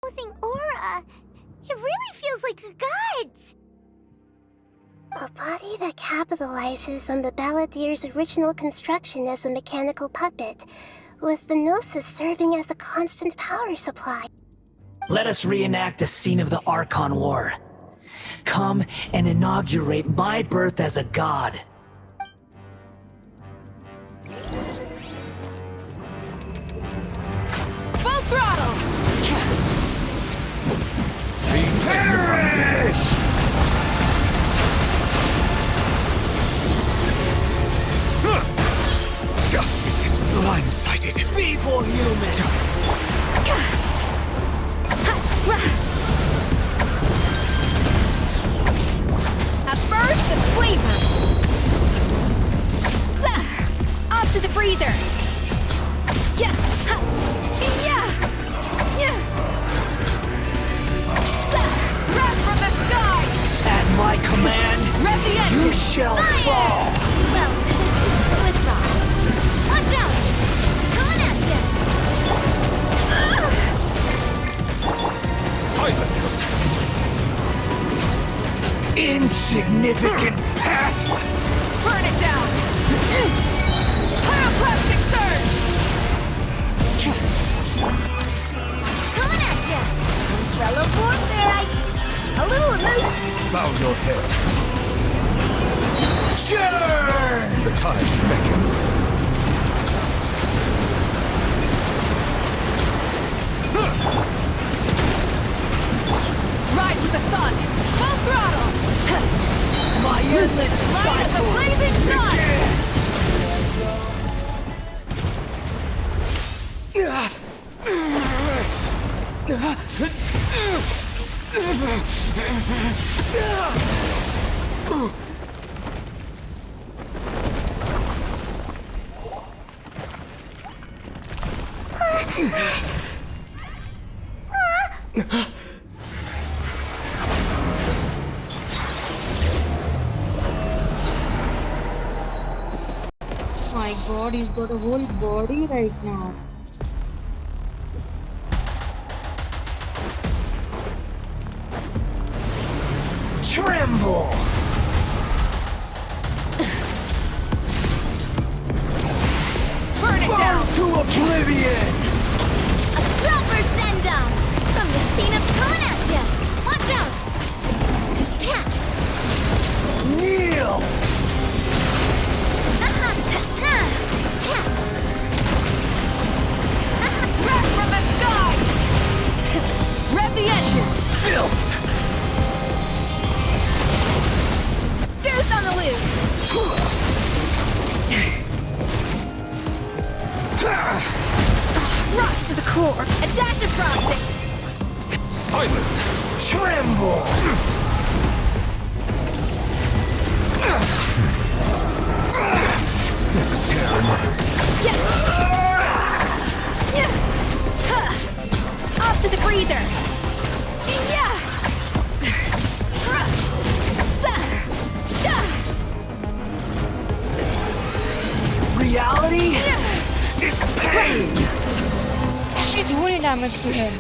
imposing aura. It really feels like the gods. A body that capitalizes on the Balladier's original construction as a mechanical puppet, with the Gnosis serving as a constant power supply. Let us reenact a scene of the Archon War. Come and inaugurate my birth as a god. Full throttle! Perish! Justice is blindsided. Feeble human! A burst of flavor! Off to the freezer! Yeah! Yeah! Yeah! Wrath from the sky! At my command, Rev the engine! you shall fall! Well, let's off. Watch out! Coming at you! Silence! Insignificant pest! Burn it down! Pyroclastic surge! Coming at you! Umbrella warfare, a little loose. Bow your head. Churn! The tides beckon. Rise with the sun! Full throttle! My endless Light as a cycle blazing sun! My god, he's got a whole body right now. Tremble! Burn it down! Fall to oblivion! A proper send-down! From the Phoenix coming at you! Watch out! Tap! Kneel! Tap! Wrath from the sky! Rev the engine! Filth! Deuce on the loose! Rock to the core! A dash of frosting! Silence! Tremble! This is terrible. Yeah! Yeah! Huh. Off to the freezer! Yeah! Reality is pain! She did what damage to him.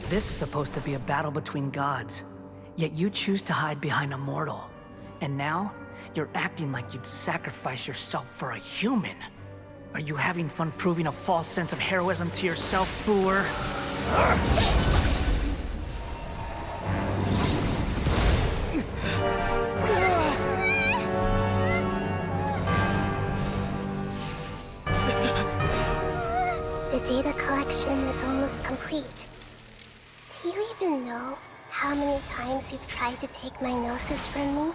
This is supposed to be a battle between gods, yet you choose to hide behind a mortal. And now, you're acting like you'd sacrifice yourself for a human. Are you having fun proving a false sense of heroism to yourself, Booer? protection is almost complete. Do you even know how many times you've tried to take my gnosis from me?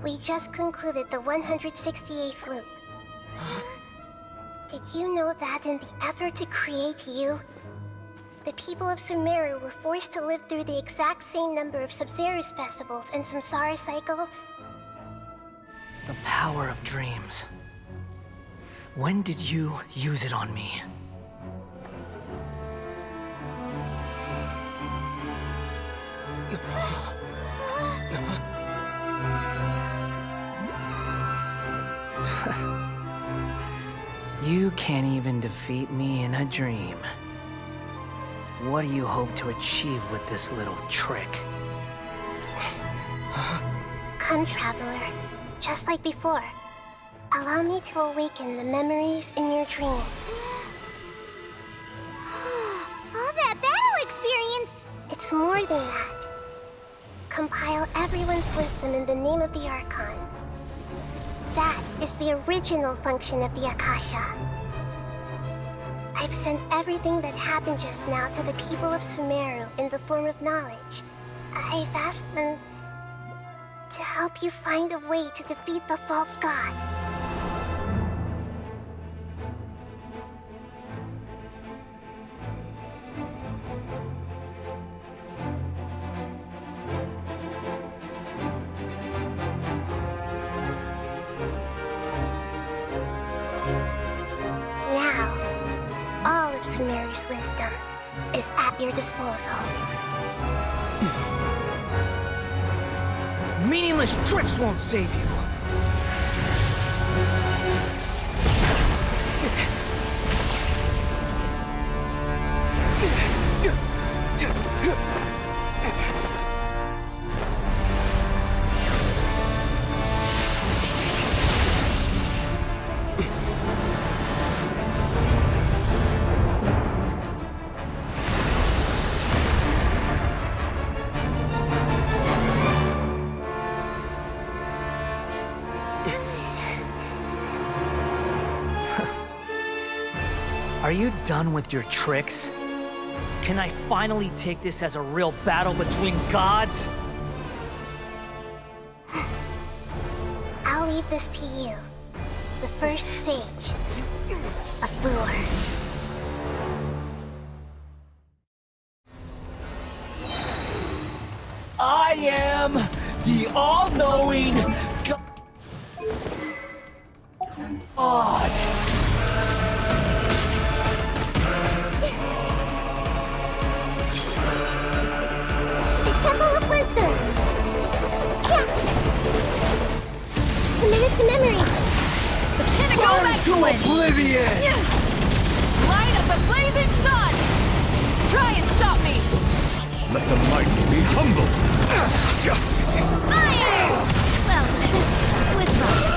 We just concluded the 168th loop. Did you know that in the effort to create you, the people of Sumeru were forced to live through the exact same number of Sub-Zerus festivals and samsara cycles? The power of dreams. When did you use it on me? You can't even defeat me in a dream. What do you hope to achieve with this little trick? Come, Traveler. Just like before. Allow me to awaken the memories in your dreams. All that battle experience! It's more than that. Compile everyone's wisdom in the name of the Archon. That is the original function of the Akasha. I've sent everything that happened just now to the people of Sumeru in the form of knowledge. I've asked them to help you find a way to defeat the false god. Now, all of Sumeru's wisdom is at your disposal. Meaningless tricks won't save you. Are you done with your tricks? Can I finally take this as a real battle between gods? I'll leave this to you, the first sage of Boor. I am the all-knowing God. Temple of Wisdom! Yeah. Committed to memory! Mechanical excellence! Oblivion! Light of the blazing sun! Try and stop me! Let the mighty be humbled. Justice is Fire! Well, with love.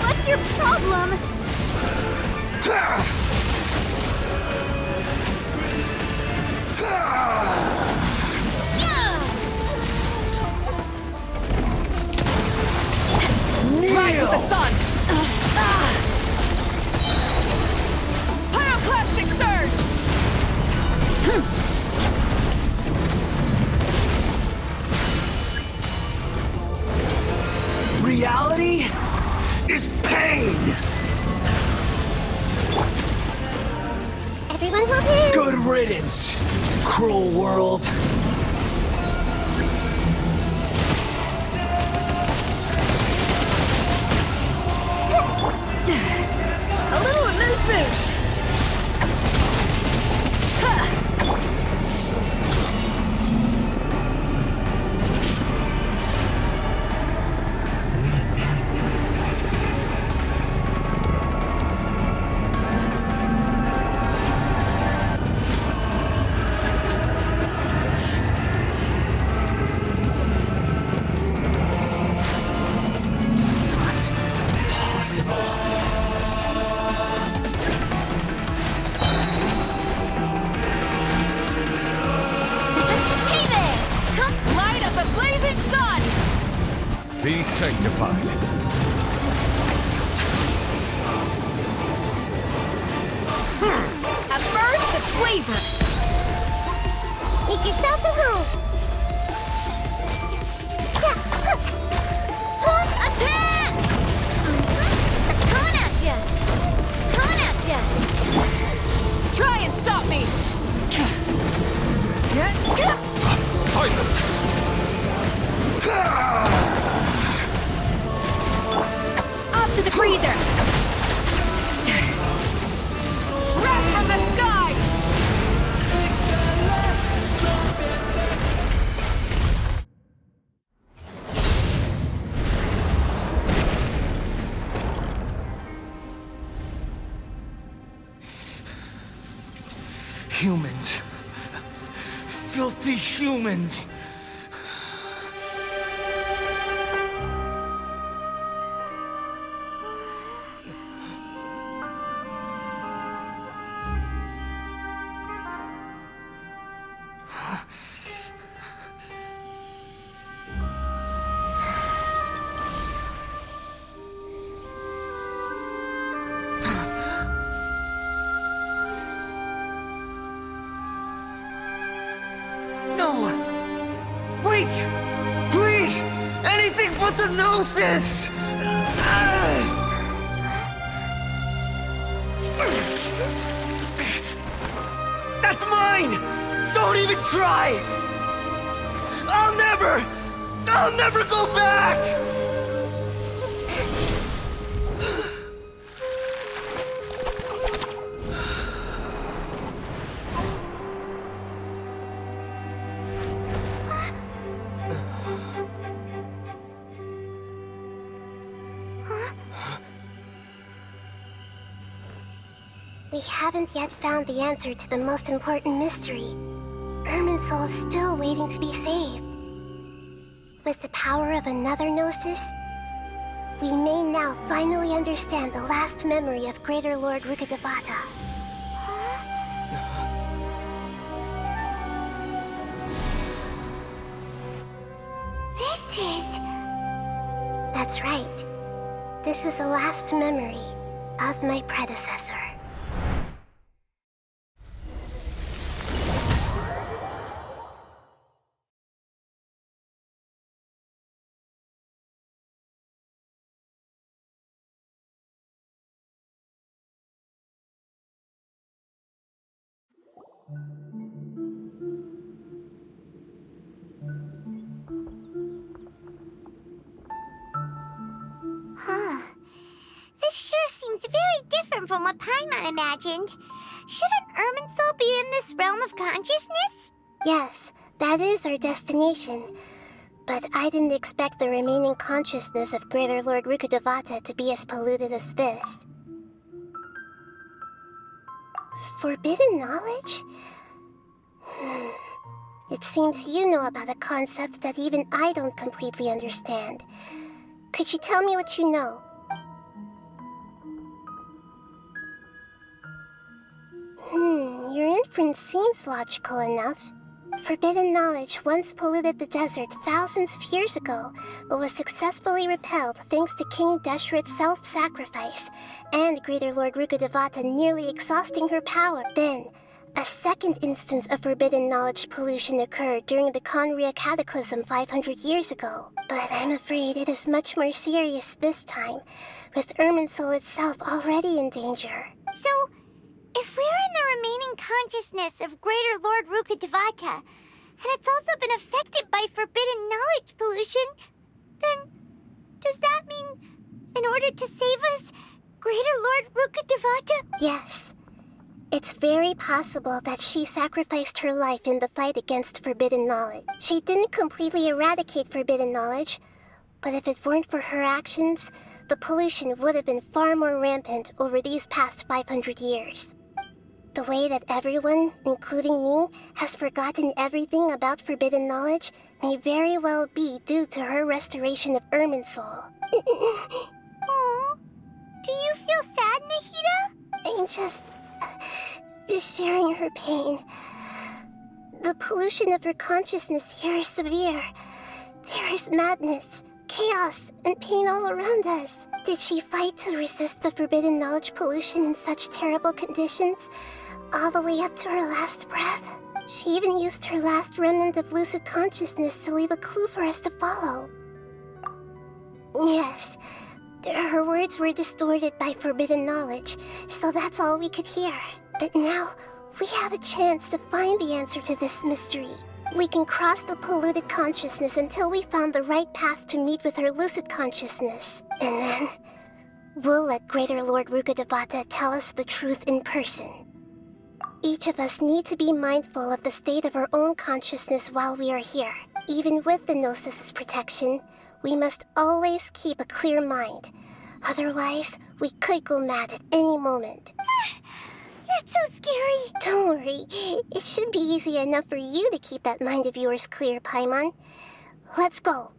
What's your problem? Rise with the sun! Pyroclastic surge! Reality is pain! Everyone hold hands! Good riddance, cruel world. A little amuse-bouche! Possible. Be sanctified. A burst of flavor. Make yourselves at home. Attack! Coming at ya! Coming at ya! Try and stop me. Silence! Up to the freezer. Wrath from the sky. Humans. Filthy humans. No! Wait! Please! Anything but the Gnosis! That's mine! Don't even try! I'll never go back! We haven't yet found the answer to the most important mystery. Irminsul is still waiting to be saved. With the power of another Gnosis, we may now finally understand the last memory of Greater Lord Rukkhadevata. This is... That's right. This is the last memory of my predecessor. Huh. This sure seems very different from what Paimon imagined. Shouldn't Irminsul be in this realm of consciousness? Yes, that is our destination. But I didn't expect the remaining consciousness of Greater Lord Rukkhadevata to be as polluted as this. Forbidden knowledge? It seems you know about a concept that even I don't completely understand. Could you tell me what you know? Your inference seems logical enough. Forbidden knowledge once polluted the desert thousands of years ago, but was successfully repelled thanks to King Deshret's self-sacrifice, and Greater Lord Rukkhadevata nearly exhausting her power. Then, a second instance of forbidden knowledge pollution occurred during the Conria Cataclysm 500 years ago. But I'm afraid it is much more serious this time, with Irminsul itself already in danger. So, if we're in the remaining consciousness of Greater Lord Rukkhadevata, and it's also been affected by forbidden knowledge pollution, then does that mean, in order to save us, Greater Lord Rukkhadevata? Yes. It's very possible that she sacrificed her life in the fight against forbidden knowledge. She didn't completely eradicate forbidden knowledge, but if it weren't for her actions, the pollution would have been far more rampant over these past 500 years. The way that everyone, including me, has forgotten everything about forbidden knowledge may very well be due to her restoration of Irminsul. Aww. Do you feel sad, Nahida? I'm just sharing her pain. The pollution of her consciousness here is severe. There is madness, chaos and pain all around us. Did she fight to resist the forbidden knowledge pollution in such terrible conditions, all the way up to her last breath? She even used her last remnant of lucid consciousness to leave a clue for us to follow. Yes, her words were distorted by forbidden knowledge, so that's all we could hear. But now, we have a chance to find the answer to this mystery. We can cross the polluted consciousness until we found the right path to meet with her lucid consciousness. And then, we'll let Greater Lord Rukkhadevata tell us the truth in person. Each of us need to be mindful of the state of our own consciousness while we are here. Even with the Gnosis' protection, we must always keep a clear mind. Otherwise, we could go mad at any moment. That's so scary. Don't worry. It should be easy enough for you to keep that mind of yours clear, Paimon. Let's go.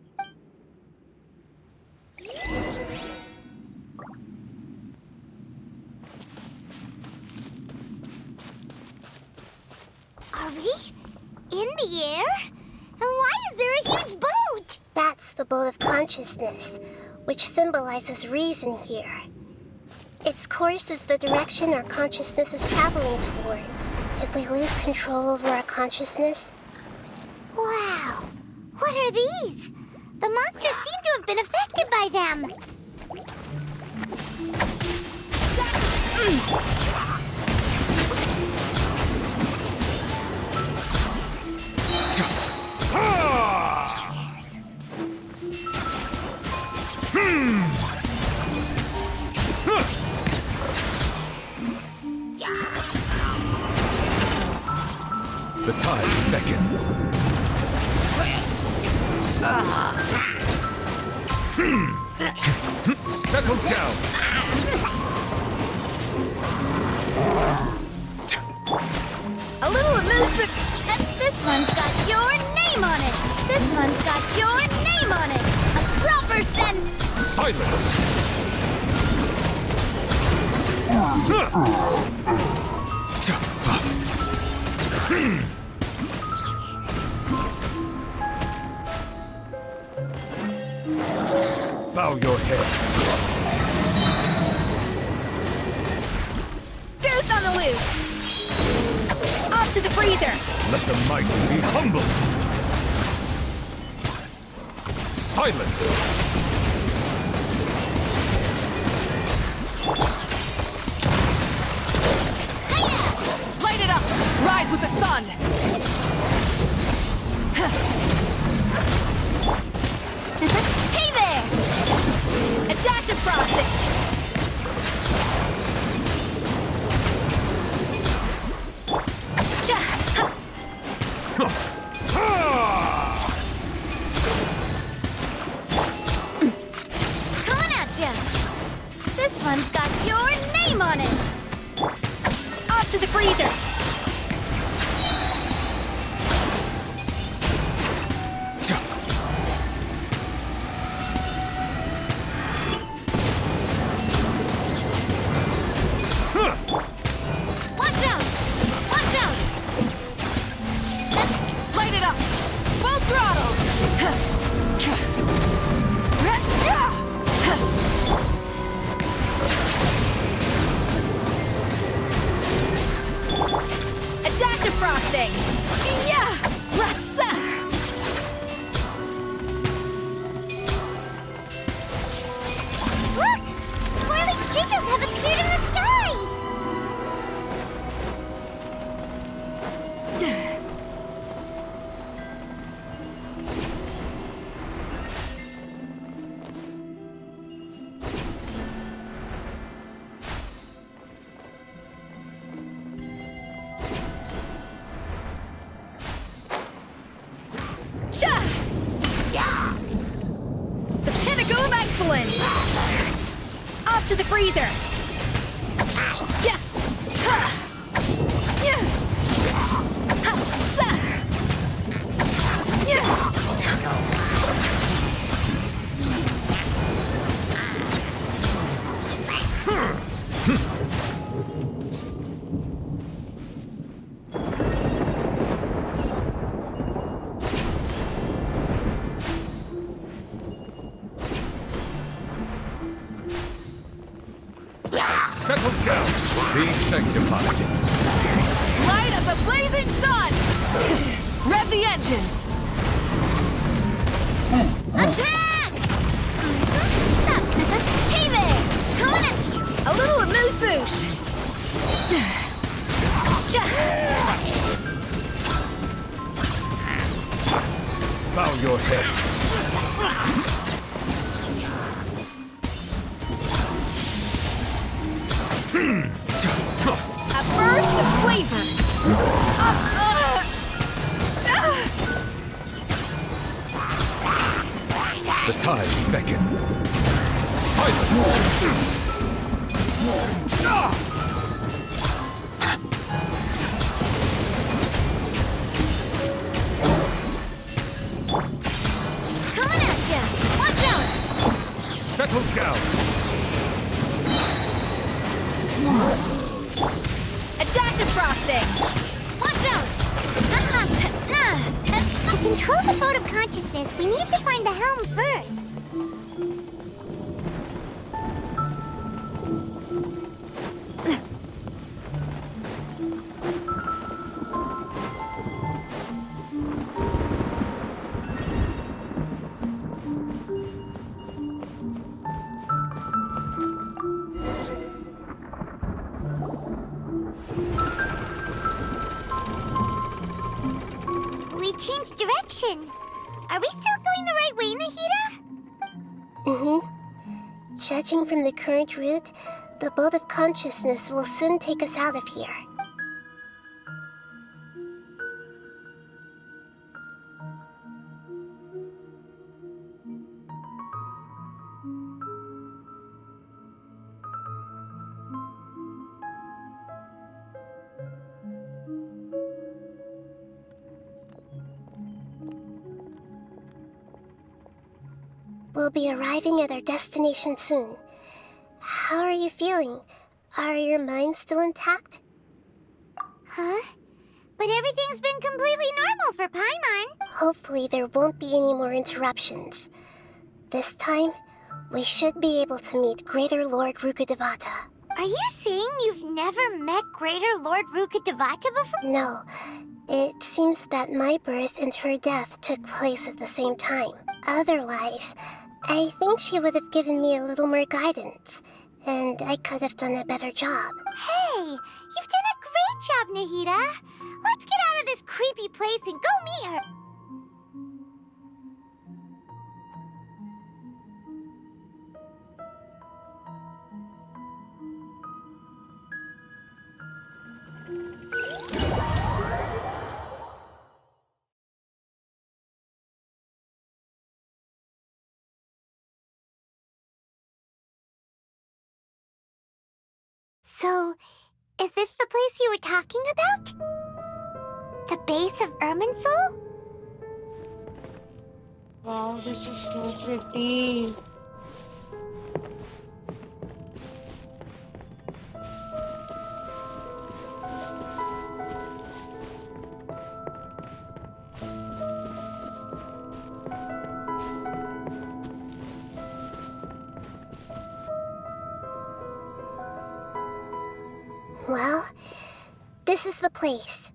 Are we in the air? And why is there a huge boat? That's the boat of consciousness, which symbolizes reason here. Its course is the direction our consciousness is traveling towards. If we lose control over our consciousness... Wow. What are these? The monsters seem to have been affected by them. The tides beckon. Settle down. A little administrative. And this one's got your name on it. This one's got your name on it. A proper Silence. Bow your head. Goose on the loose. Off to the freezer. Let the mighty be humble. Silence. Light it up. Rise with the sun. Hey there. A dash of frosting. Coming at ya. This one's got your name on it. Off to the freezer. Watch out! Watch out! Light it up. Full throttle. A dash of frosting. Yeah. Look! Swirling sigils have appeared in the sky! Sha! The pinnacle of excellence! Off to the freezer! Yeah! Ha! Yeah! Ha! Za! Yeah! Be sanctified. Light of the blazing sun! Rev the engines! Attack! Hey there! Coming at you! A little amuse-bouche! Bow your head. A burst of flavor! The tides beckon. Silence! Coming at ya! Watch out! Settle down! A dash of frosting! Watch out! To control the boat of consciousness, we need to find the helm first. We changed direction. Are we still going the right way, Nahida? Judging from the current route, the boat of consciousness will soon take us out of here. We'll be arriving at our destination soon. How are you feeling? Are your minds still intact? Huh? But everything's been completely normal for Paimon. Hopefully there won't be any more interruptions. This time, we should be able to meet Greater Lord Rukkhadevata. Are you saying you've never met Greater Lord Rukkhadevata before? No, it seems that my birth and her death took place at the same time. Otherwise, I think she would have given me a little more guidance, and I could have done a better job. Hey, you've done a great job, Nahida. Let's get out of this creepy place and go meet her. So, is this the place you were talking about? The base of Irminsul? Wow, this is so pretty. Well, this is the place.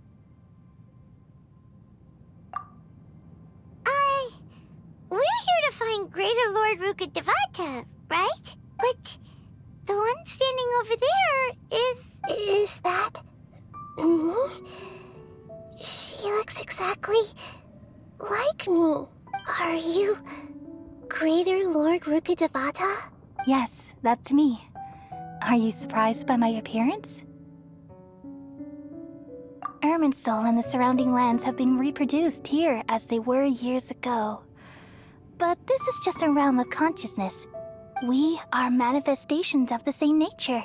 We're here to find Greater Lord Rukkhadevata, right? But the one standing over there is... Is that... me? She looks exactly like me. Are you Greater Lord Rukkhadevata? Yes, that's me. Are you surprised by my appearance? Irminsul and the surrounding lands have been reproduced here as they were years ago. But this is just a realm of consciousness. We are manifestations of the same nature.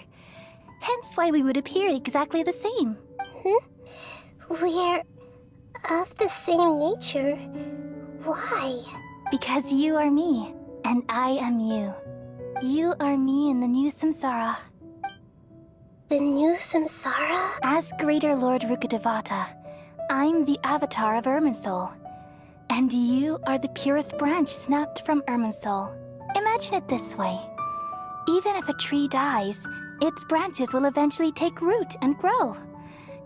Hence why we would appear exactly the same. We're of the same nature. Why? Because you are me, and I am you. You are me in the new samsara. The new samsara? As Greater Lord Rukkhadevata, I'm the avatar of Irminsul. And you are the purest branch snapped from Irminsul. Imagine it this way. Even if a tree dies, its branches will eventually take root and grow,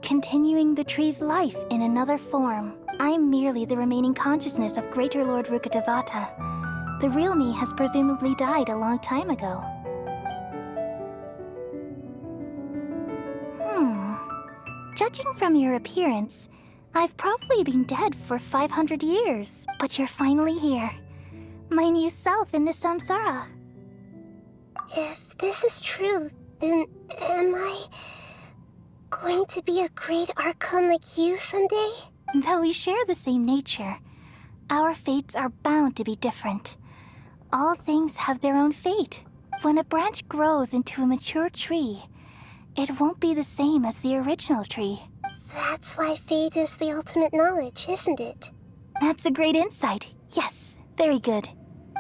continuing the tree's life in another form. I'm merely the remaining consciousness of Greater Lord Rukkhadevata. The real me has presumably died a long time ago. Judging from your appearance, I've probably been dead for 500 years. But you're finally here. My new self in the samsara. If this is true, then am I going to be a great Archon like you someday? Though we share the same nature, our fates are bound to be different. All things have their own fate. When a branch grows into a mature tree, it won't be the same as the original tree. That's why fate is the ultimate knowledge, isn't it? That's a great insight. Yes, very good.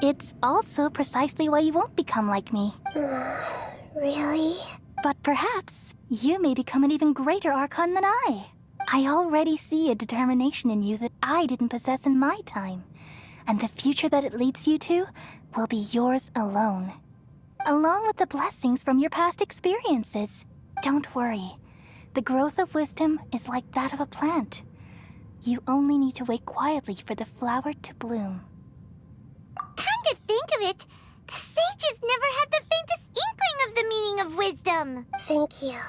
It's also precisely why you won't become like me. Really? But perhaps you may become an even greater Archon than I. I already see a determination in you that I didn't possess in my time. And the future that it leads you to will be yours alone. Along with the blessings from your past experiences. Don't worry. The growth of wisdom is like that of a plant. You only need to wait quietly for the flower to bloom. Come to think of it, the sages never had the faintest inkling of the meaning of wisdom. Thank you.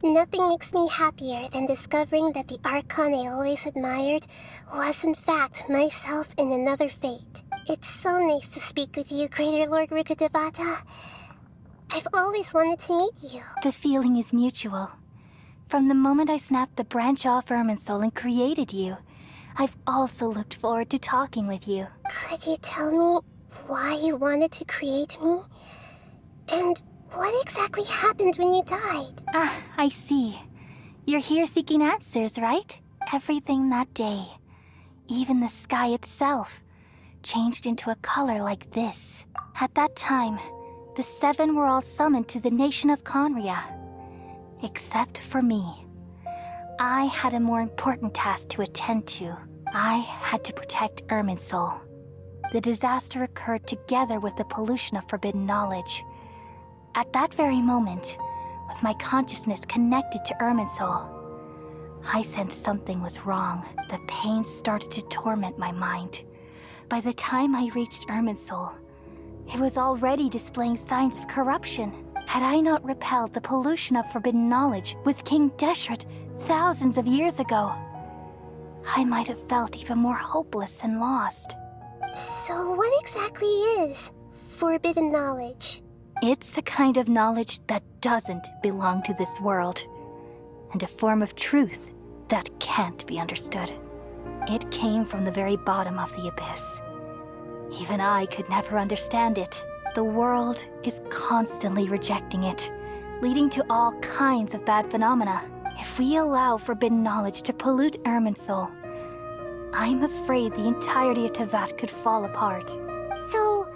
Nothing makes me happier than discovering that the Archon I always admired was in fact myself in another fate. It's so nice to speak with you, Greater Lord Rukkhadevata. I've always wanted to meet you. The feeling is mutual. From the moment I snapped the branch off Irminsul and created you, I've also looked forward to talking with you. Could you tell me why you wanted to create me? And what exactly happened when you died? Ah, I see. You're here seeking answers, right? Everything that day, even the sky itself, changed into a color like this. At that time, the seven were all summoned to the nation of Conria. Except for me. I had a more important task to attend to. I had to protect Irminsul. The disaster occurred together with the pollution of forbidden knowledge. At that very moment, with my consciousness connected to Irminsul, I sensed something was wrong. The pain started to torment my mind. By the time I reached Irminsul, it was already displaying signs of corruption. Had I not repelled the pollution of forbidden knowledge with King Deshret thousands of years ago, I might have felt even more hopeless and lost. So what exactly is forbidden knowledge? It's a kind of knowledge that doesn't belong to this world, and a form of truth that can't be understood. It came from the very bottom of the abyss. Even I could never understand it. The world is constantly rejecting it, leading to all kinds of bad phenomena. If we allow forbidden knowledge to pollute Irminsul, I'm afraid the entirety of Tevat could fall apart. So,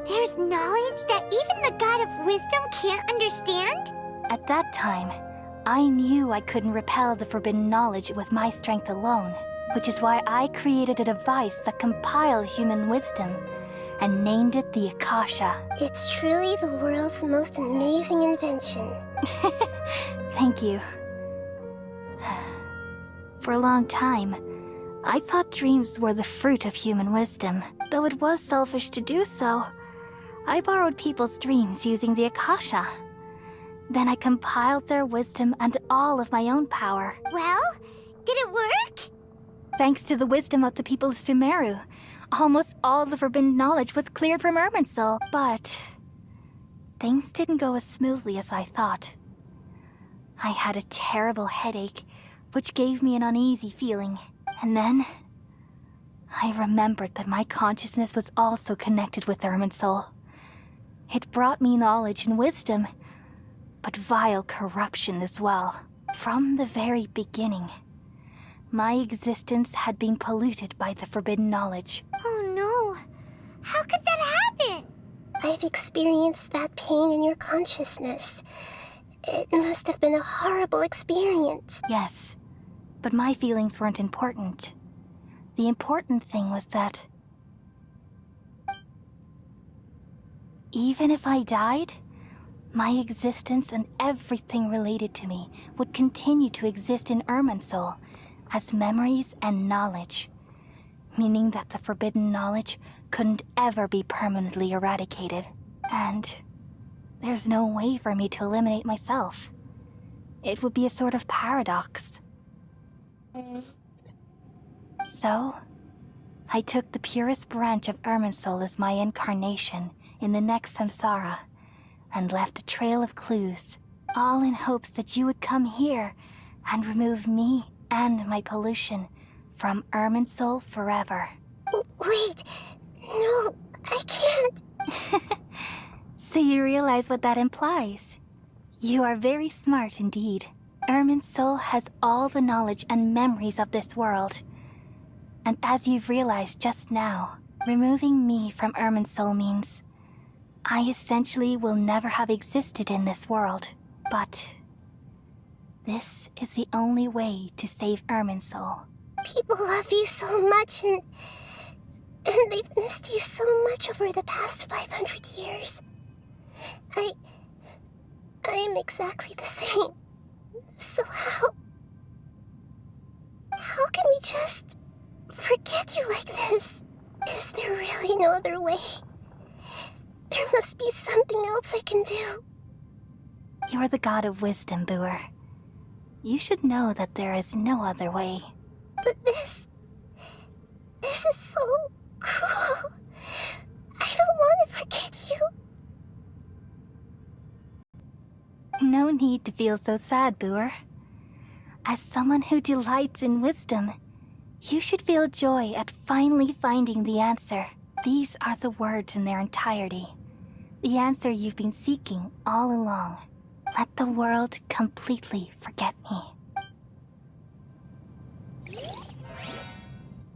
there's knowledge that even the God of wisdom can't understand? At that time, I knew I couldn't repel the forbidden knowledge with my strength alone, which is why I created a device that compiled human wisdom and named it the Akasha. It's truly the world's most amazing invention. Thank you. For a long time, I thought dreams were the fruit of human wisdom. Though it was selfish to do so, I borrowed people's dreams using the Akasha. Then I compiled their wisdom and all of my own power. Well, did it work? Thanks to the wisdom of the people of Sumeru, almost all the forbidden knowledge was cleared from Irminsul. But things didn't go as smoothly as I thought. I had a terrible headache, which gave me an uneasy feeling. And then I remembered that my consciousness was also connected with Irminsul. It brought me knowledge and wisdom, but vile corruption as well. From the very beginning, my existence had been polluted by the forbidden knowledge. Oh no. How could that happen? I've experienced that pain in your consciousness. It must have been a horrible experience. Yes, but my feelings weren't important. The important thing was that even if I died, My existence and everything related to me would continue to exist in Irminsul as memories and knowledge, meaning that the forbidden knowledge couldn't ever be permanently eradicated. And there's no way for me to eliminate myself. It would be a sort of paradox. So, I took the purest branch of Irminsul as my incarnation in the next samsara, and left a trail of clues, all in hopes that you would come here and remove me and my pollution from Irminsul forever. Wait, no, I can't. So you realize what that implies? You are very smart indeed. Irminsul has all the knowledge and memories of this world. And as you've realized just now, removing me from Irminsul means I essentially will never have existed in this world. But this is the only way to save Irminsul. People love you so much, and they've missed you so much over the past 500 years. I am exactly the same. So how can we just forget you like this? Is there really no other way? There must be something else I can do. You're the god of wisdom, Boer. You should know that there is no other way. But this is so cruel. I don't want to forget you. No need to feel so sad, Boer. As someone who delights in wisdom, you should feel joy at finally finding the answer. These are the words in their entirety. The answer you've been seeking all along. Let the world completely forget me.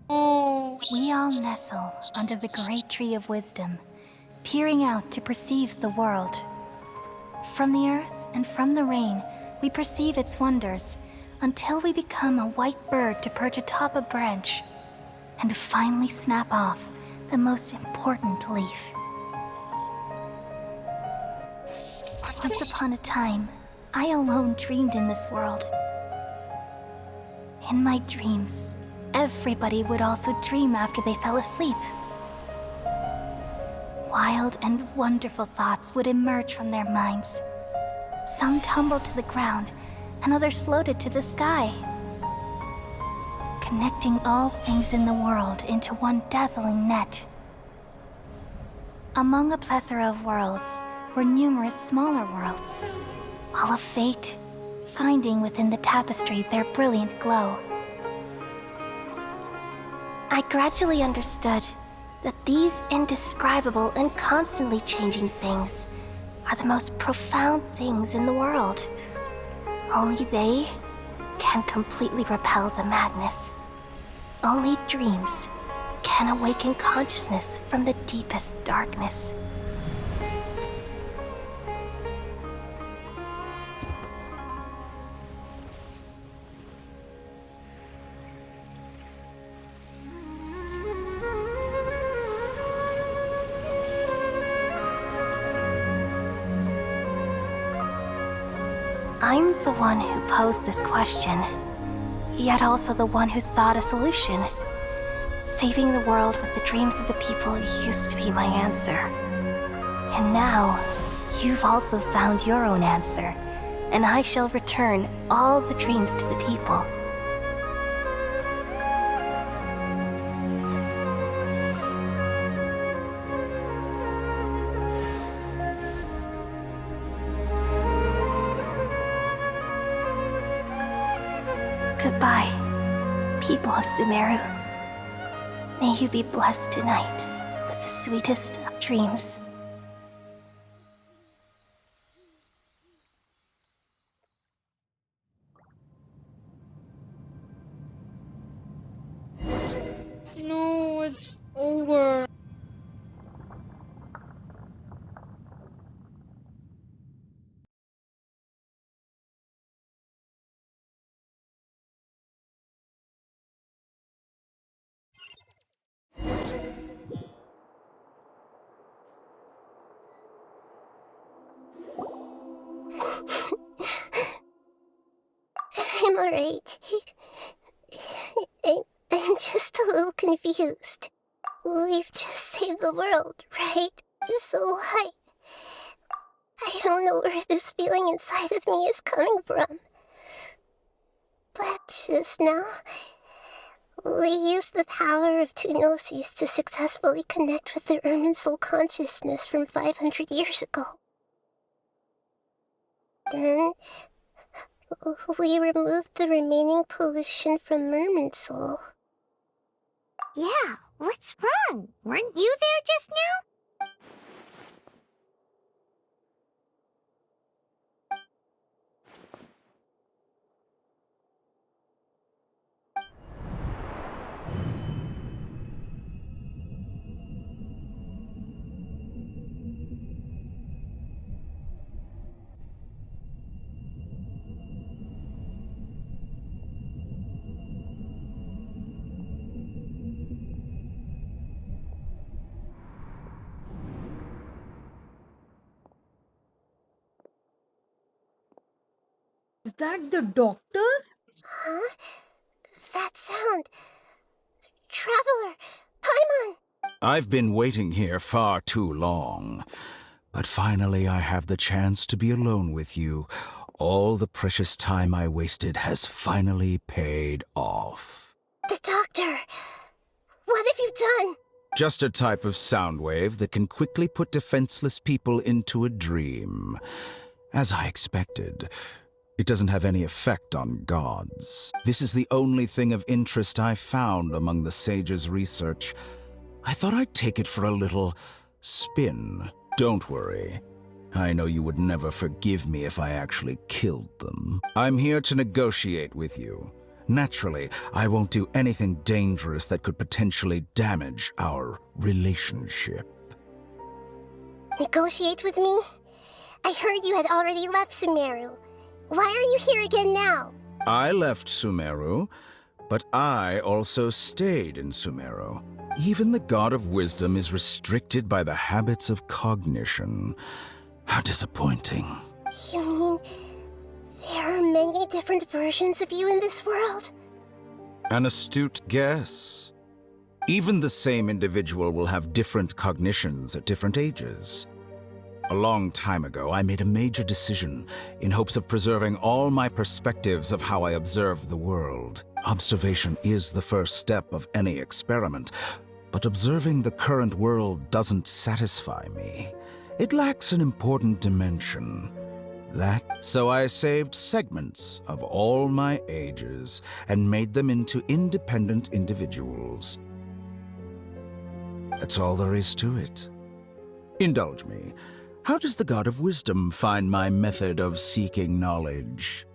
Oh, We all nestle under the great tree of wisdom, peering out to perceive the world. From the earth and from the rain, we perceive its wonders until we become a white bird to perch atop a branch and finally snap off the most important leaf. Once upon a time, I alone dreamed in this world. In my dreams, everybody would also dream after they fell asleep. Wild and wonderful thoughts would emerge from their minds. Some tumbled to the ground, and others floated to the sky, connecting all things in the world into one dazzling net. Among a plethora of worlds were numerous smaller worlds, all of fate, finding within the tapestry their brilliant glow. I gradually understood that these indescribable and constantly changing things are the most profound things in the world. Only they can completely repel the madness. Only dreams can awaken consciousness from the deepest darkness. I'm the one who posed this question, yet also the one who sought a solution. Saving the world with the dreams of the people used to be my answer. And now, you've also found your own answer, and I shall return all the dreams to the people. Goodbye, people of Sumeru. May you be blessed tonight with the sweetest of dreams. no, it's over. alright. I'm just a little confused. We've just saved the world, right? So I don't know where this feeling inside of me is coming from. But just now, we used the power of two gnosis to successfully connect with the Ermin soul consciousness from 500 years ago. Then, we removed the remaining pollution from Merman soul. Yeah, what's wrong? Weren't you there just now? Is that the doctor? Huh? That sound. Traveler! Paimon! I've been waiting here far too long. But finally I have the chance to be alone with you. All the precious time I wasted has finally paid off. The doctor! What have you done? Just a type of sound wave that can quickly put defenseless people into a dream. As I expected, it doesn't have any effect on gods. This is the only thing of interest I found among the sage's research. I thought I'd take it for a little spin. Don't worry. I know you would never forgive me if I actually killed them. I'm here to negotiate with you. Naturally, I won't do anything dangerous that could potentially damage our relationship. Negotiate with me? I heard you had already left Sumeru. Why are you here again now? I left Sumeru, but I also stayed in Sumeru. Even the God of Wisdom is restricted by the habits of cognition. How disappointing. You mean there are many different versions of you in this world? An astute guess. Even the same individual will have different cognitions at different ages. A long time ago, I made a major decision in hopes of preserving all my perspectives of how I observed the world. Observation is the first step of any experiment, but observing the current world doesn't satisfy me. It lacks an important dimension. So I saved segments of all my ages and made them into independent individuals. That's all there is to it. Indulge me. How does the God of Wisdom find my method of seeking knowledge?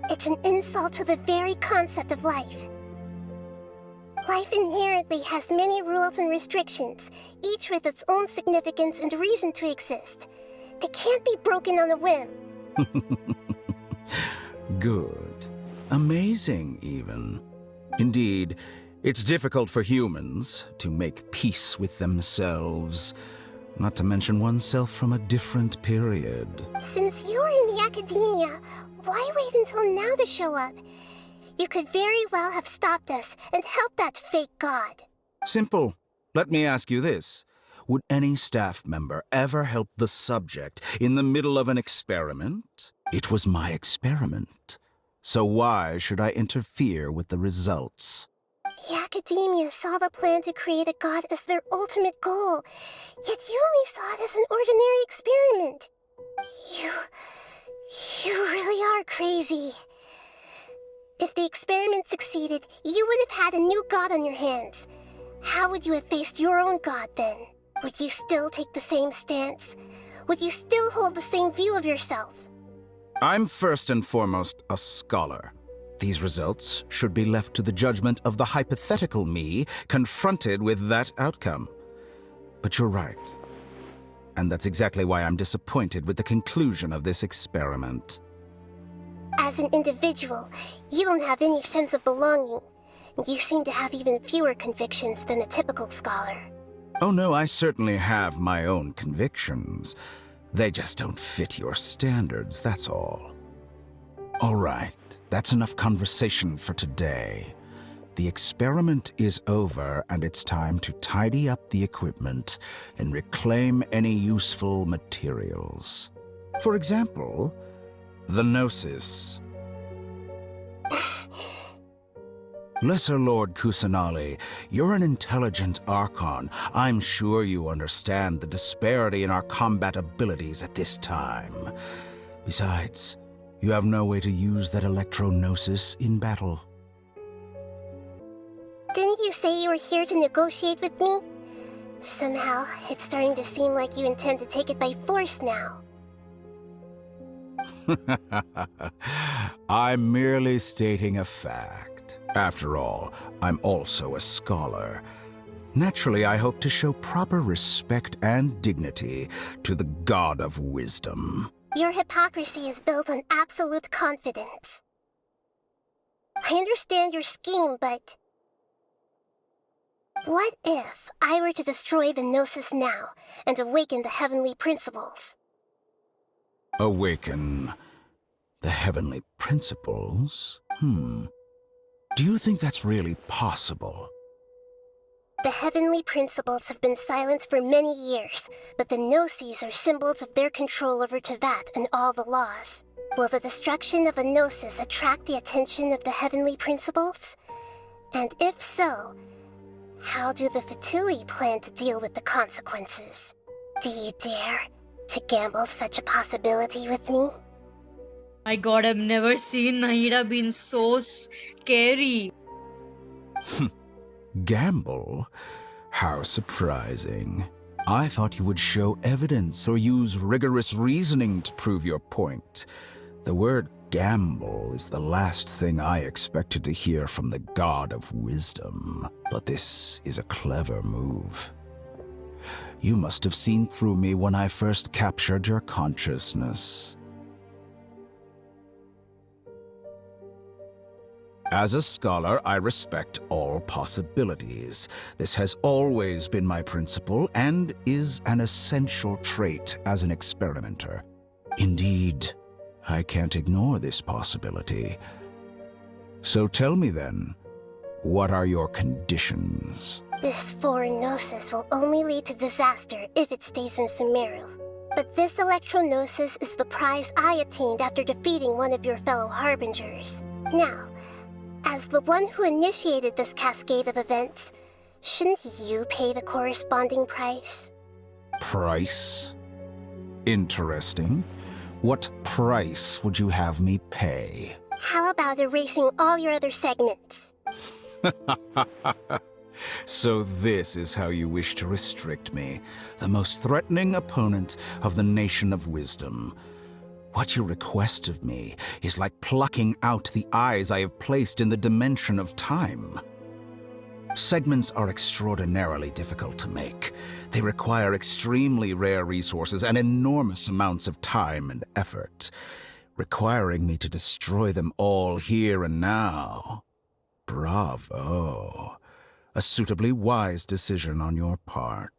It's an insult to the very concept of life. Life inherently has many rules and restrictions, each with its own significance and reason to exist. They can't be broken on a whim. Good. Amazing, even. Indeed, it's difficult for humans to make peace with themselves, not to mention oneself from a different period. Since you were in the academia, why wait until now to show up? You could very well have stopped us and helped that fake god. Simple. Let me ask you this. Would any staff member ever help the subject in the middle of an experiment? It was my experiment. So why should I interfere with the results? The academia saw the plan to create a god as their ultimate goal, yet you only saw it as an ordinary experiment. You really are crazy. If the experiment succeeded, you would have had a new god on your hands. How would you have faced your own god then? Would you still take the same stance? Would you still hold the same view of yourself? I'm first and foremost a scholar. These results should be left to the judgment of the hypothetical me confronted with that outcome. But you're right. And that's exactly why I'm disappointed with the conclusion of this experiment. As an individual, you don't have any sense of belonging. You seem to have even fewer convictions than a typical scholar. Oh no, I certainly have my own convictions. They just don't fit your standards, that's all. All right. That's enough conversation for today. The experiment is over, and it's time to tidy up the equipment and reclaim any useful materials. For example, the Gnosis. Lesser Lord Kusanali, you're an intelligent Archon. I'm sure you understand the disparity in our combat abilities at this time. Besides, you have no way to use that Electro-Gnosis in battle. Didn't you say you were here to negotiate with me? Somehow, it's starting to seem like you intend to take it by force now. I'm merely stating a fact. After all, I'm also a scholar. Naturally, I hope to show proper respect and dignity to the God of Wisdom. Your hypocrisy is built on absolute confidence. I understand your scheme, but... what if I were to destroy the Gnosis now and awaken the heavenly principles? Awaken the heavenly principles? Do you think that's really possible? The heavenly principles have been silent for many years, but the Gnosis are symbols of their control over Tevat and all the laws. Will the destruction of a Gnosis attract the attention of the heavenly principles? And if so, how do the Fatui plan to deal with the consequences? Do you dare to gamble such a possibility with me? My god, I've never seen Nahida being so scary. Gamble? How surprising. I thought you would show evidence or use rigorous reasoning to prove your point. The word gamble is the last thing I expected to hear from the God of Wisdom. But this is a clever move. You must have seen through me when I first captured your consciousness. As a scholar, I respect all possibilities. This has always been my principle and is an essential trait as an experimenter. Indeed, I can't ignore this possibility. So tell me then, what are your conditions? This foreign Gnosis will only lead to disaster if it stays in Sumeru. But this Electro-Gnosis is the prize I obtained after defeating one of your fellow Harbingers. Now, as the one who initiated this cascade of events, shouldn't you pay the corresponding price? Price? Interesting. What price would you have me pay? How about erasing all your other segments? So this is how you wish to restrict me, the most threatening opponent of the Nation of Wisdom. What you request of me is like plucking out the eyes I have placed in the dimension of time. Segments are extraordinarily difficult to make. They require extremely rare resources and enormous amounts of time and effort, requiring me to destroy them all here and now. Bravo. A suitably wise decision on your part.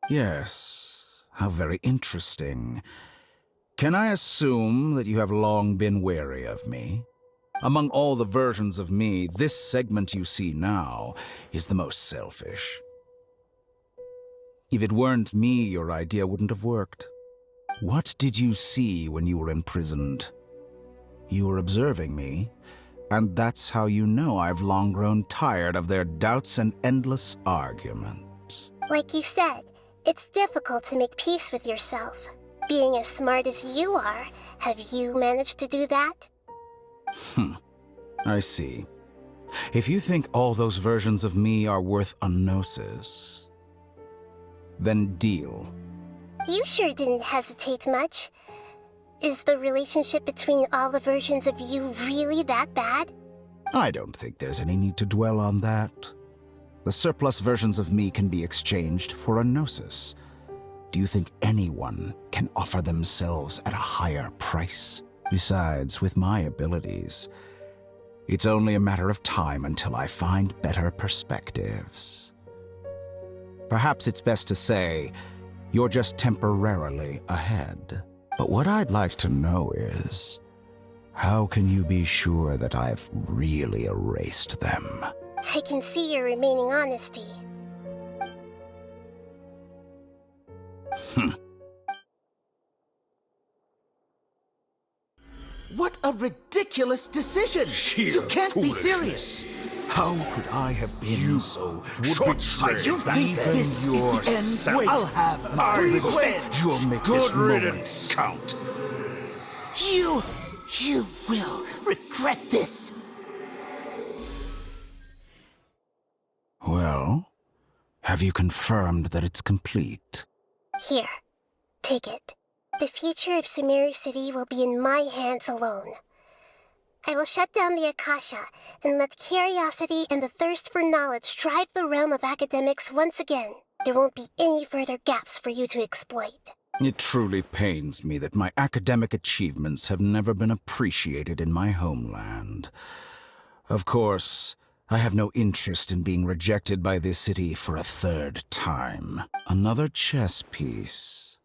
Yes, how very interesting. Can I assume that you have long been wary of me? Among all the versions of me, this segment you see now is the most selfish. If it weren't me, your idea wouldn't have worked. What did you see when you were imprisoned? You were observing me, and that's how you know I've long grown tired of their doubts and endless arguments. Like you said, it's difficult to make peace with yourself. Being as smart as you are, have you managed to do that? I see. If you think all those versions of me are worth a gnosis, then deal. You sure didn't hesitate much. Is the relationship between all the versions of you really that bad? I don't think there's any need to dwell on that. The surplus versions of me can be exchanged for a gnosis. Do you think anyone can offer themselves at a higher price? Besides, with my abilities, it's only a matter of time until I find better perspectives. Perhaps it's best to say, you're just temporarily ahead. But what I'd like to know is, How can you be sure that I've really erased them? I can see your remaining honesty. What a ridiculous decision! You can't be serious! How could I have been so short-sighted? You think this is the end? I'll have my revenge! You'll make this moment count. You will regret this! Well, have you confirmed that it's complete? Here, take it. The future of Sumeru City will be in my hands alone. I will shut down the Akasha and let curiosity and the thirst for knowledge drive the realm of academics once again. There won't be any further gaps for you to exploit. It truly pains me that my academic achievements have never been appreciated in my homeland. Of course, I have no interest in being rejected by this city for a third time. Another chess piece.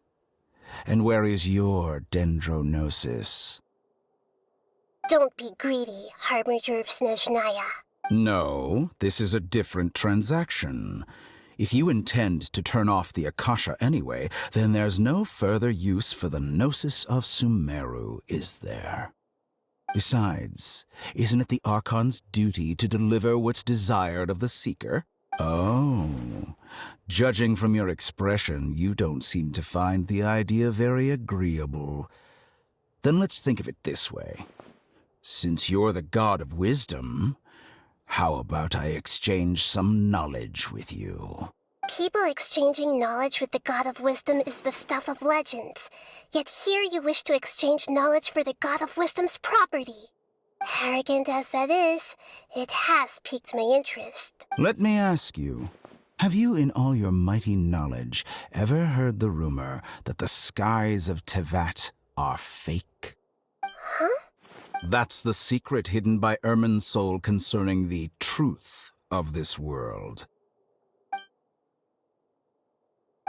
And where is your dendronosis? Don't be greedy, Harbinger of Snezhnaya. No, this is a different transaction. If you intend to turn off the Akasha anyway, then there's no further use for the Gnosis of Sumeru, is there? Besides, isn't it the Archon's duty to deliver what's desired of the Seeker? Oh, judging from your expression, you don't seem to find the idea very agreeable. Then let's think of it this way. Since you're the god of wisdom, how about I exchange some knowledge with you? People exchanging knowledge with the god of wisdom is the stuff of legends. Yet here you wish to exchange knowledge for the god of wisdom's property. Arrogant as that is, it has piqued my interest. Let me ask you, have you in all your mighty knowledge ever heard the rumor that the skies of Tevat are fake? Huh? That's the secret hidden by Irminsul concerning the truth of this world.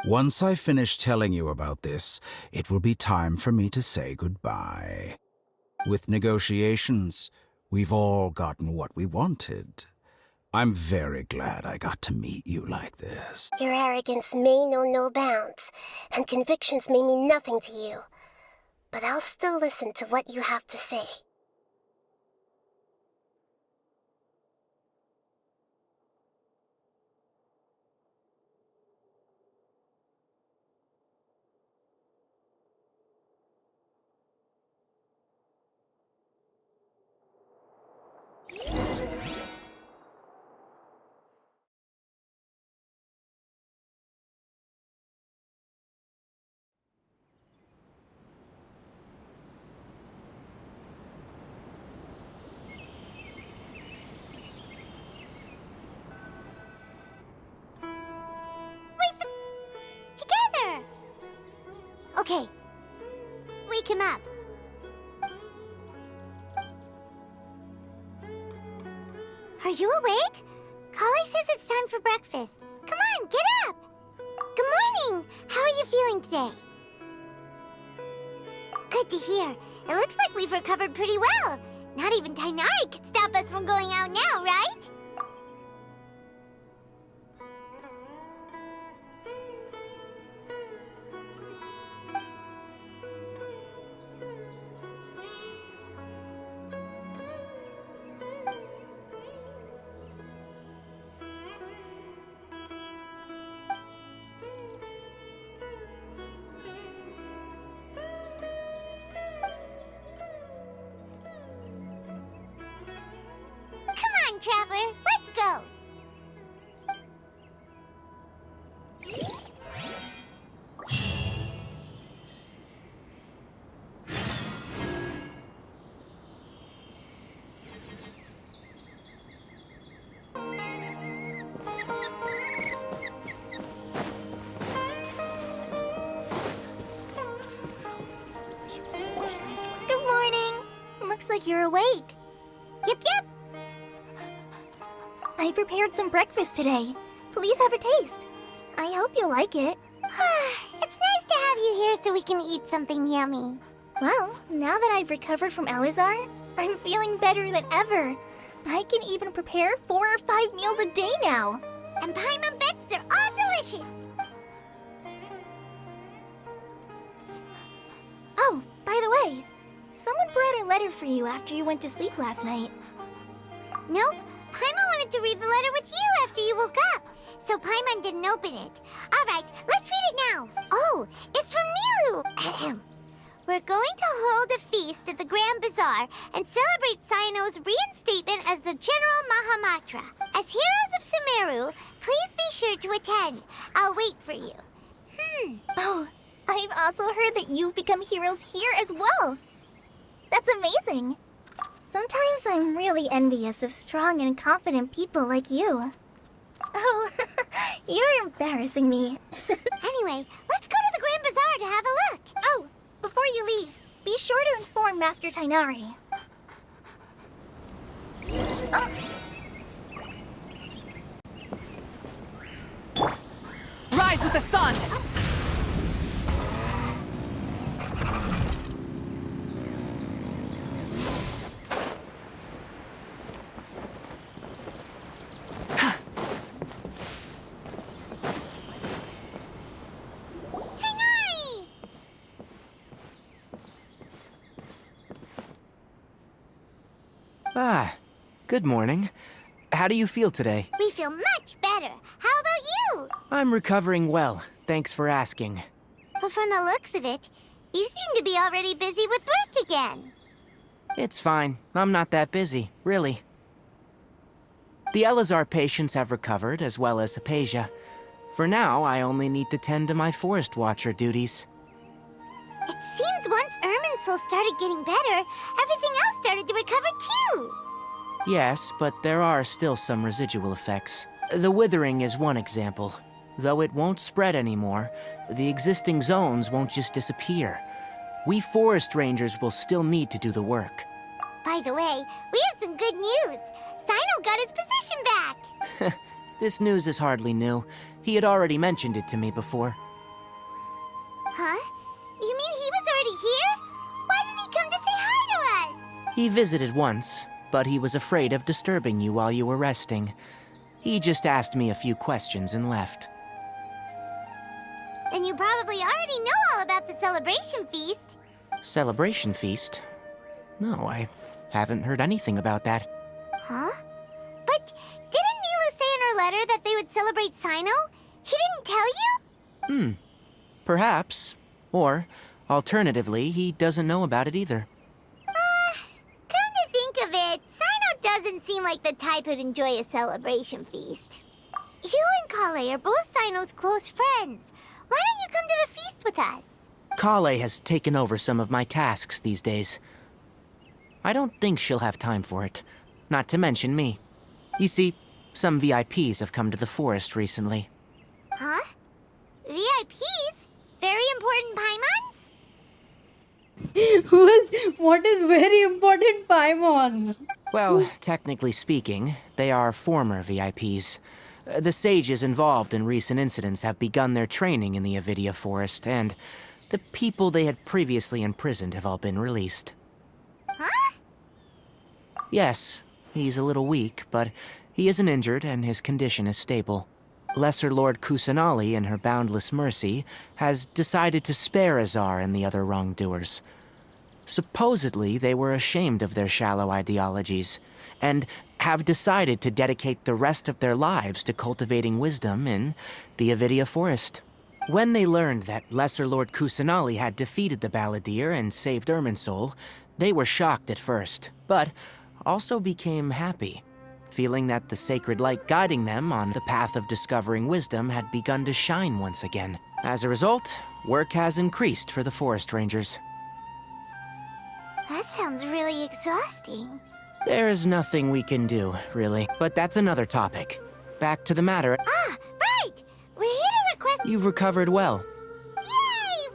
Once I finish telling you about this, it will be time for me to say goodbye. With negotiations, we've all gotten what we wanted. I'm very glad I got to meet you like this. Your arrogance may know no bounds, and convictions may mean nothing to you. But I'll still listen to what you have to say. Together! Okay. Wake him up. Are you awake? Kali says it's time for breakfast. Come on, get up! Good morning! How are you feeling today? Good to hear. It looks like we've recovered pretty well. Not even Tainari could stop us from going out now, right? Come on, Traveler, let's go! Good morning. Looks like you're awake. Yep, yep. I prepared some breakfast today. Please have a taste. I hope you'll like it. It's nice to have you here so we can eat something yummy. Well, now that I've recovered from Elizar, I'm feeling better than ever. I can even prepare 4 or 5 meals a day now. And Paimon bets they're all delicious. Oh, by the way, someone brought a letter for you after you went to sleep last night. Nope, Paimon wanted to read the letter with you after you woke up. So Paimon didn't open it. Alright, let's read it now. Oh, it's from Milu. Ahem. We're going to hold a feast at the Grand Bazaar and celebrate Cyano's reinstatement as the General Mahamatra. As heroes of Sumeru, please be sure to attend. I'll wait for you. Oh, I've also heard that you've become heroes here as well. That's amazing. Sometimes I'm really envious of strong and confident people like you. Oh, you're embarrassing me. Anyway, let's go to the Grand Bazaar to have a look. Oh, before you leave, be sure to inform Master Tainari. Rise with the sun! Tainari! Ah, good morning. How do you feel today? We feel much better. How about you? I'm recovering well, thanks for asking. But from the looks of it, you seem to be already busy with work again. It's fine, I'm not that busy, really. The Elazar patients have recovered, as well as Hypatia. For now, I only need to tend to my Forest Watcher duties. It seems once Irminsul started getting better, everything else started to recover too. Yes, but there are still some residual effects. The withering is one example. Though it won't spread anymore, the existing zones won't just disappear. We forest rangers will still need to do the work. By the way, we have some good news. Cyno got his position back. This news is hardly new. He had already mentioned it to me before. Huh? You mean he was already here? Why didn't he come to say hi to us? He visited once, but he was afraid of disturbing you while you were resting. He just asked me a few questions and left. Then you probably already know all about the celebration feast. Celebration feast? No, I haven't heard anything about that. Huh? But didn't Nilu say in her letter that they would celebrate Cyno? He didn't tell you? Perhaps. Or, alternatively, he doesn't know about it either. Come to think of it, Cyno doesn't seem like the type who'd enjoy a celebration feast. You and Kale are both Cyno's close friends. Why don't you come to the feast with us? Kale has taken over some of my tasks these days. I don't think she'll have time for it. Not to mention me. You see, some VIPs have come to the forest recently. Huh? VIPs? Very important Paimons? What is very important Paimons? Well, technically speaking, they are former VIPs. The sages involved in recent incidents have begun their training in the Avidia Forest, and the people they had previously imprisoned have all been released. Huh? Yes, he's a little weak, but he isn't injured and his condition is stable. Lesser Lord Kusanali, in her boundless mercy, has decided to spare Azar and the other wrongdoers. Supposedly, they were ashamed of their shallow ideologies, and have decided to dedicate the rest of their lives to cultivating wisdom in the Avidia Forest. When they learned that Lesser Lord Kusanali had defeated the Balladeer and saved Irminsul, they were shocked at first, but also became happy, feeling that the sacred light guiding them on the path of discovering wisdom had begun to shine once again. As a result, work has increased for the forest rangers. That sounds really exhausting. There is nothing we can do, really, but that's another topic. Back to the matter. Ah, right! We're here to request— You've recovered well. Yay!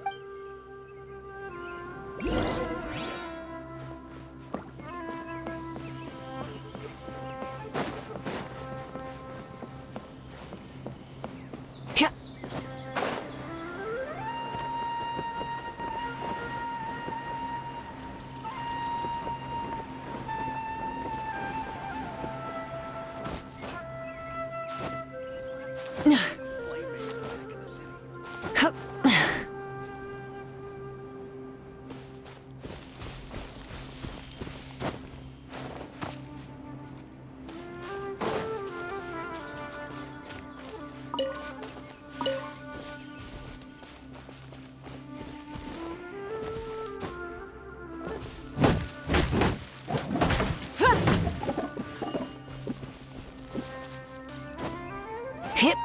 Hip.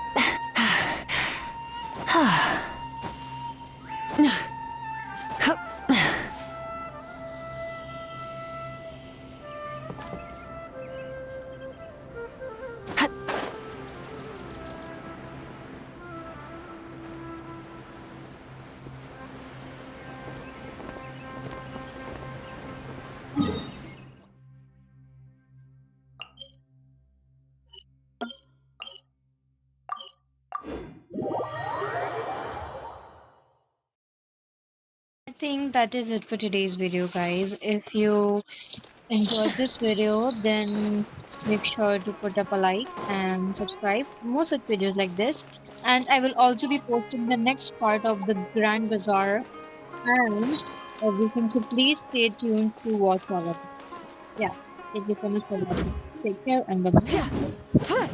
I think that is it for today's video, guys. If you enjoyed this video, then make sure to put up a like and subscribe for more such videos like this. And I will also be posting the next part of the Grand Bazaar and everything. So please stay tuned to watch all of it. Yeah. Thank you so much for watching. Take care and bye bye.